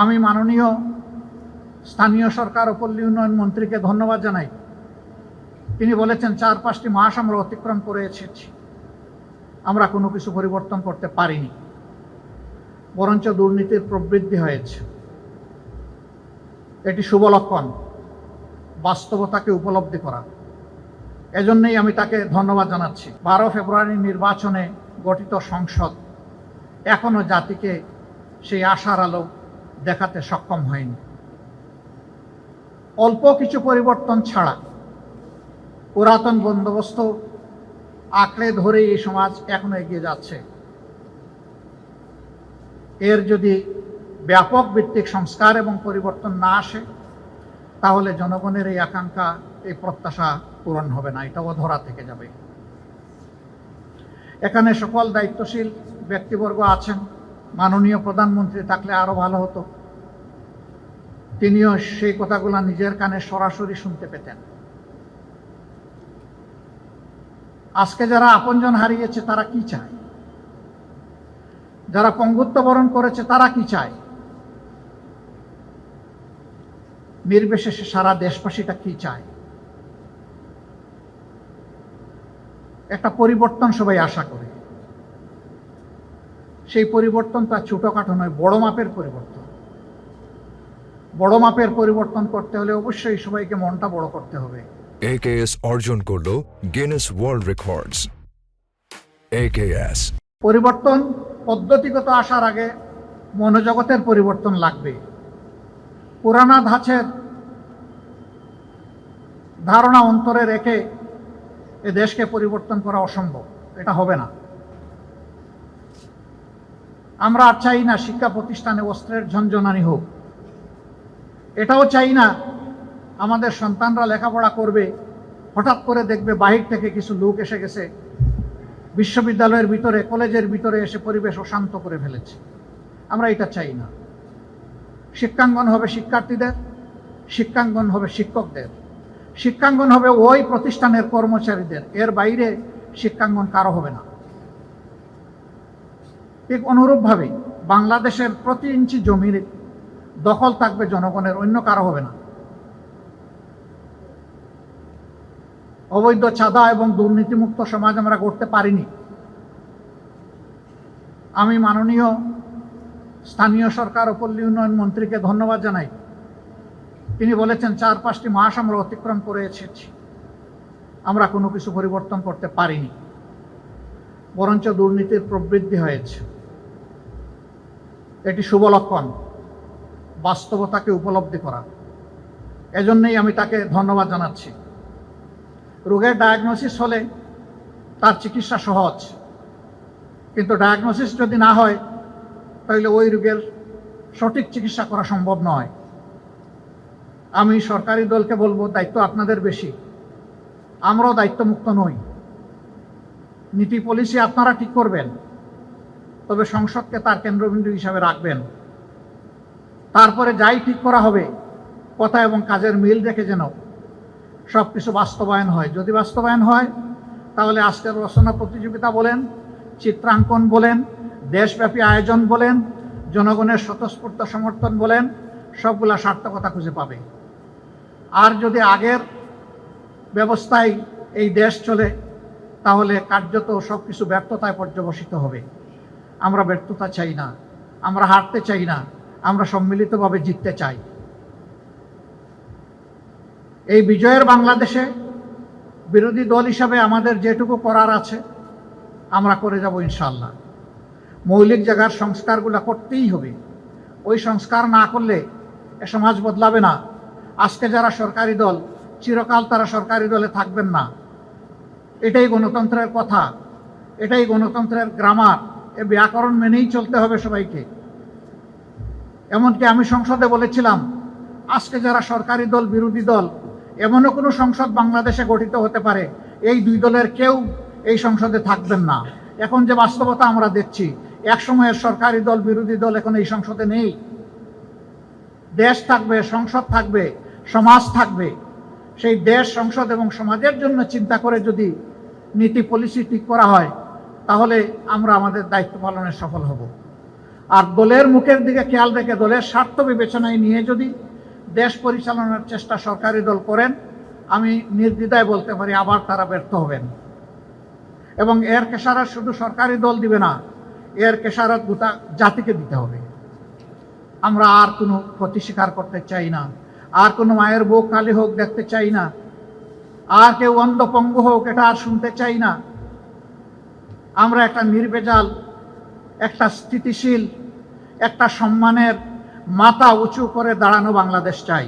আমি মাননীয় স্থানীয় সরকার ও পল্লী উন্নয়ন মন্ত্রীকে ধন্যবাদ জানাই। তিনি বলেছেন 4-5টি মাস আমরা অতিক্রম করে এসেছি, আমরা কোনো কিছু পরিবর্তন করতে পারিনি, বরঞ্চ দুর্নীতির প্রবৃদ্ধি হয়েছে। এটি শুভ লক্ষণ, বাস্তবতাকে উপলব্ধি করা। এজন্যই আমি তাকে ধন্যবাদ জানাচ্ছি। 12 ফেব্রুয়ারি নির্বাচনে গঠিত সংসদ এখনো জাতিকে সেই আশার আলো দেখাতে সক্ষম হয়নি। অল্প কিছু পরিবর্তন ছাড়া পুরাতন বন্দোবস্ত আঁকড়ে ধরে এই সমাজ এখনো এগিয়ে যাচ্ছে। এর যদি ব্যাপক ভিত্তিক সংস্কার এবং পরিবর্তন না আসে, তাহলে জনগণের এই আকাঙ্ক্ষা, এই প্রত্যাশা পূরণ হবে না, এটা অধরা থেকে যাবে। এখানে সকল দায়িত্বশীল ব্যক্তিবর্গ আছেন। মাননীয় প্রধানমন্ত্রী থাকলে আরো ভালো হতো, তিনিও সেই কথাগুলো নিজের কানে সরাসরি শুনতে পেতেন। আজকে যারা আপনজন হারিয়েছে তারা কি চায়, যারা পঙ্গুত্ব বরণ করেছে তারা কি চায়, নির্বিশেষে সারা দেশবাসীটা কি চায়। একটা পরিবর্তন সবাই আশা করে। সেই পরিবর্তনটা ছোটখাটো নয়, বড় মাপের পরিবর্তন। বড় মাপের পরিবর্তন করতে হলে অবশ্যই সবাইকে মনটা বড় করতে হবে। AKS অর্জন করলো গিনেস ওয়ার্ল্ড রেকর্ডস। AKS পরিবর্তন পদ্ধতিগত আসার আগে মনোজগতের পরিবর্তন লাগবে। পুরানা ধাঁচের ধারণা অন্তরে রেখে এ দেশকে পরিবর্তন করা অসম্ভব, এটা হবে না। আমরা আর চাই না শিক্ষা প্রতিষ্ঠানে অস্ত্রের ঝনঝনানি হোক। এটাও চাই না আমাদের সন্তানরা লেখাপড়া করবে, হঠাৎ করে দেখবে বাহির থেকে কিছু লোক এসে গেছে, বিশ্ববিদ্যালয়ের ভিতরে, কলেজের ভিতরে এসে পরিবেশ অশান্ত করে ফেলেছে। আমরা এটা চাই না। শিক্ষাঙ্গন হবে শিক্ষার্থীদের, শিক্ষাঙ্গন হবে শিক্ষকদের, শিক্ষাঙ্গন হবে ওই প্রতিষ্ঠানের কর্মচারীদের, এর বাইরে শিক্ষাঙ্গন কারো হবে না। ঠিক অনুরূপভাবে বাংলাদেশের প্রতি ইঞ্চি জমির দখল থাকবে জনগণের, অন্য কারো হবে না। অবৈধ চাঁদা এবং দুর্নীতিমুক্ত সমাজ আমরা গড়তে পারিনি। আমি মাননীয় স্থানীয় সরকার ও পল্লী উন্নয়ন মন্ত্রীকে ধন্যবাদ জানাই। তিনি বলেছেন 4-5টি মাস আমরা অতিক্রম করে এসেছি, আমরা কোনো কিছু পরিবর্তন করতে পারিনি, বরঞ্চ দুর্নীতির প্রবৃদ্ধি হয়েছে। এটি শুভ লক্ষণ, বাস্তবতাকে উপলব্ধি করা। এজন্যই আমি তাকে ধন্যবাদ জানাচ্ছি। রোগের ডায়াগনোসিস হলে তার চিকিৎসা সহজ, কিন্তু ডায়াগনোসিস যদি না হয় তাহলে ওই রোগের সঠিক চিকিৎসা করা সম্ভব নয়। আমি সরকারি দলকে বলবো, দায়িত্ব আপনাদের বেশি, আমরাও দায়িত্বমুক্ত নই। নীতি পলিসি আপনারা ঠিক করবেন, তবে সংসদকে তার কেন্দ্রবিন্দু হিসাবে রাখবেন। তারপরে যাই ঠিক করা হবে, কথা এবং কাজের মিল রেখে যেন সব কিছু বাস্তবায়ন হয়। যদি বাস্তবায়ন হয়, তাহলে আজকের রচনা প্রতিযোগিতা বলেন, চিত্রাঙ্কন বলেন, দেশব্যাপী আয়োজন বলেন, জনগণের স্বতঃস্ফূর্ত সমর্থন বলেন, সবগুলা সার্থকতা খুঁজে পাবে। আর যদি আগের ব্যবস্থায় এই দেশ চলে, তাহলে কার্যত সব কিছু ব্যর্থতায় পর্যবসিত হবে। আমরা ব্যর্থতা চাই না, আমরা হারতে চাই না, আমরা সম্মিলিতভাবে জিততে চাই। এই বিজয়ের বাংলাদেশে বিরোধী দল হিসাবে আমাদের যেটুকু করার আছে আমরা করে যাব ইনশাআল্লাহ। মৌলিক জায়গার সংস্কারগুলো করতেই হবে। ওই সংস্কার না করলে এ সমাজ বদলাবে না। আজকে যারা সরকারি দল, চিরকাল তারা সরকারি দলে থাকবেন না। এটাই গণতন্ত্রের কথা, এটাই গণতন্ত্রের গ্রামার। এ ব্যাকরণ মেনেই চলতে হবে সবাইকে। এমনকি আমি সংসদে বলেছিলাম, আজকে যারা সরকারি দল, বিরোধী দল, এমনও কোনো সংসদ বাংলাদেশে গঠিত হতে পারে এই দুই দলের কেউ এই সংসদে থাকবেন না। এখন যে বাস্তবতা আমরা দেখছি, এক সময়ের সরকারি দল, বিরোধী দল এখন এই সংসদে নেই। দেশ থাকবে, সংসদ থাকবে, সমাজ থাকবে। সেই দেশ, সংসদ এবং সমাজের জন্য চিন্তা করে যদি নীতি পলিসি ঠিক করা হয়, তাহলে আমরা আমাদের দায়িত্ব পালনে সফল হব। আর দলের মুখের দিকে খেয়াল রেখে দলের স্বার্থ বিবেচনায় নিয়ে যদি দেশ পরিচালনার চেষ্টা সরকারি দল করেন, আমি নির্দ্বিধায় বলতে পারি আবার তারা ব্যর্থ হবেন। এবং এর খেসারত শুধু সরকারি দল দিবে না, এর খেসারত গোটা জাতিকে দিতে হবে। আমরা আর কোনো ক্ষতি স্বীকার করতে চাই না, আর কোনো মায়ের বুক খালি হোক দেখতে চাই না, আর কেউ অন্ধপঙ্গু হোক এটা আর শুনতে চাই না। আমরা একটা নির্ভেজাল, একটা স্থিতিশীল, একটা সম্মানের মাথা উঁচু করে দাঁড়ানো বাংলাদেশ চাই।